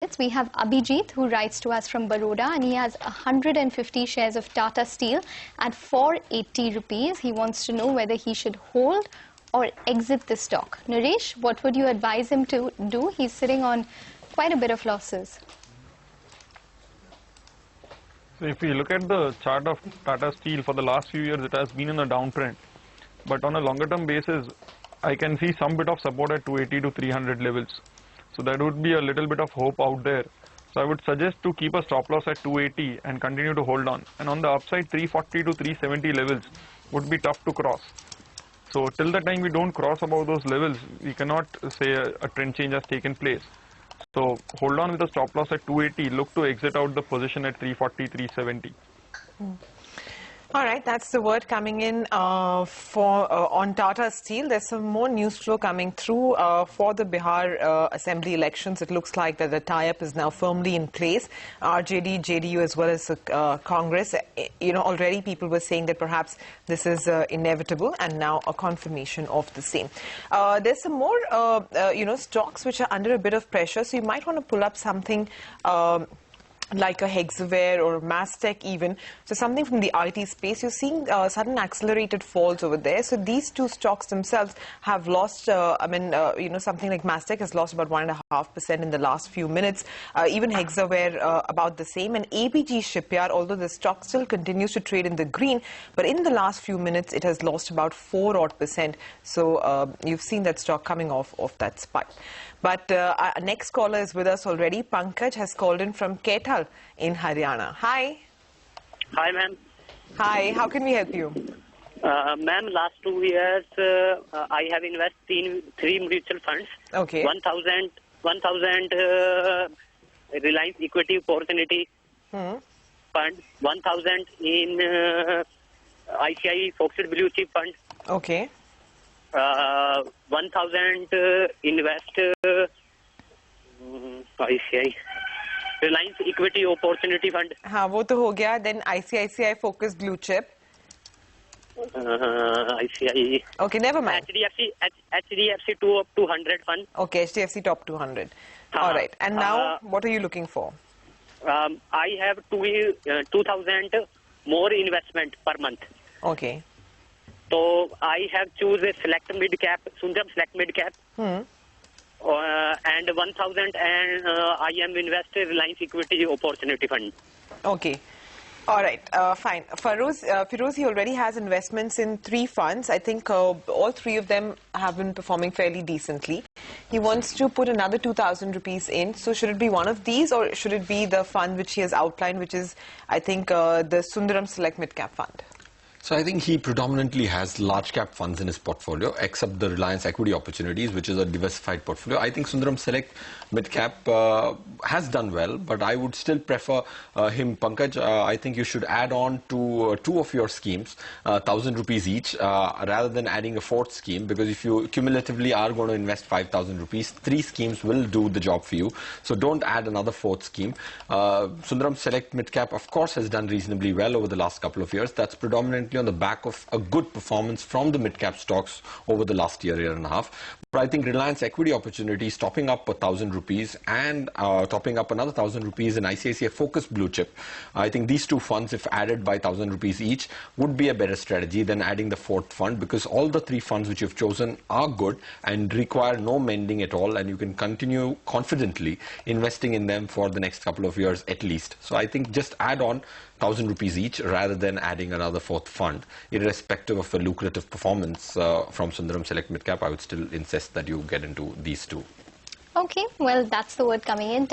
markets. We have Abhijit, who writes to us from Baroda, and he has 150 shares of Tata Steel at 480 rupees. He wants to know whether he should hold or exit the stock. Naresh, what would you advise him to do? He's sitting on quite a bit of losses. So if we look at the chart of Tata Steel for the last few years, it has been in a downtrend. But on a longer term basis, I can see some bit of support at 280 to 300 levels. So that would be a little bit of hope out there. So I would suggest to keep a stop loss at 280 and continue to hold on. And on the upside, 340 to 370 levels would be tough to cross. So till the time we don't cross above those levels, we cannot say a trend change has taken place. So hold on with a stop loss at 280, look to exit out the position at 340, 370. All right, that's the word coming in on Tata Steel. There's some more news flow coming through for the Bihar Assembly elections. It looks like that the tie-up is now firmly in place. RJD, JDU as well as Congress. Already people were saying that perhaps this is inevitable, and now a confirmation of the same. There's some more, stocks which are under a bit of pressure. So you might want to pull up something like a Hexaware or Mastech even. So something from the IT space. You're seeing sudden accelerated falls over there. So these two stocks themselves have lost, something like Mastech has lost about 1.5% in the last few minutes. Even Hexaware about the same. And ABG Shipyard, although the stock still continues to trade in the green, but in the last few minutes it has lost about 4% odd. So you've seen that stock coming off that spike. But our next caller is with us already. Pankaj has called in from Ketal in Haryana. Hi. Hi, ma'am. Hi. How can we help you? Ma'am, last 2 years, I have invested in 3 mutual funds. Okay. 1,000 Reliance Equity Opportunity Fund, 1,000 in ICI Foxed Blue Chip Fund. Okay. 1,000 invest ICI Reliance Equity Opportunity Fund. हाँ वो तो हो गया. Then ICICI Focus Blue Chip. ICI. Okay, never mind. HDFC 200 Fund. Okay, HDFC Top 200. All right. And now, what are you looking for? I have 2,000 more investment per month. Okay. So I have choose a select mid cap, Sundaram select mid cap, and 1,000 and I am invested Reliance Equity Opportunity Fund. Okay. All right, fine. Firoz, he already has investments in 3 funds. I think all 3 of them have been performing fairly decently. He wants to put another 2,000 rupees in. So should it be one of these, or should it be the fund which he has outlined, which is, I think, the Sundaram Select Mid Cap Fund? So I think he predominantly has large cap funds in his portfolio, except the Reliance Equity Opportunities, which is a diversified portfolio. I think Sundaram Select Mid Cap has done well, but I would still prefer him, Pankaj. I think you should add on to 2 of your schemes, 1,000 rupees each, rather than adding a 4th scheme, because if you cumulatively are going to invest 5,000 rupees, 3 schemes will do the job for you. So don't add another 4th scheme. Sundaram Select Mid Cap, of course, has done reasonably well over the last couple of years. That's predominantly on the back of a good performance from the mid-cap stocks over the last year and a half. But I think Reliance Equity Opportunities topping up 1,000 rupees and topping up another 1,000 rupees in ICICI Focus Blue Chip. I think these 2 funds, if added by 1,000 rupees each, would be a better strategy than adding the 4th fund, because all the 3 funds which you've chosen are good and require no mending at all, and you can continue confidently investing in them for the next couple of years at least. So I think just add on 1,000 rupees each rather than adding another 4th fund. Irrespective of a lucrative performance from Sundaram Select Mid Cap, I would still insist that you get into these 2. Okay, well, that's the word coming in.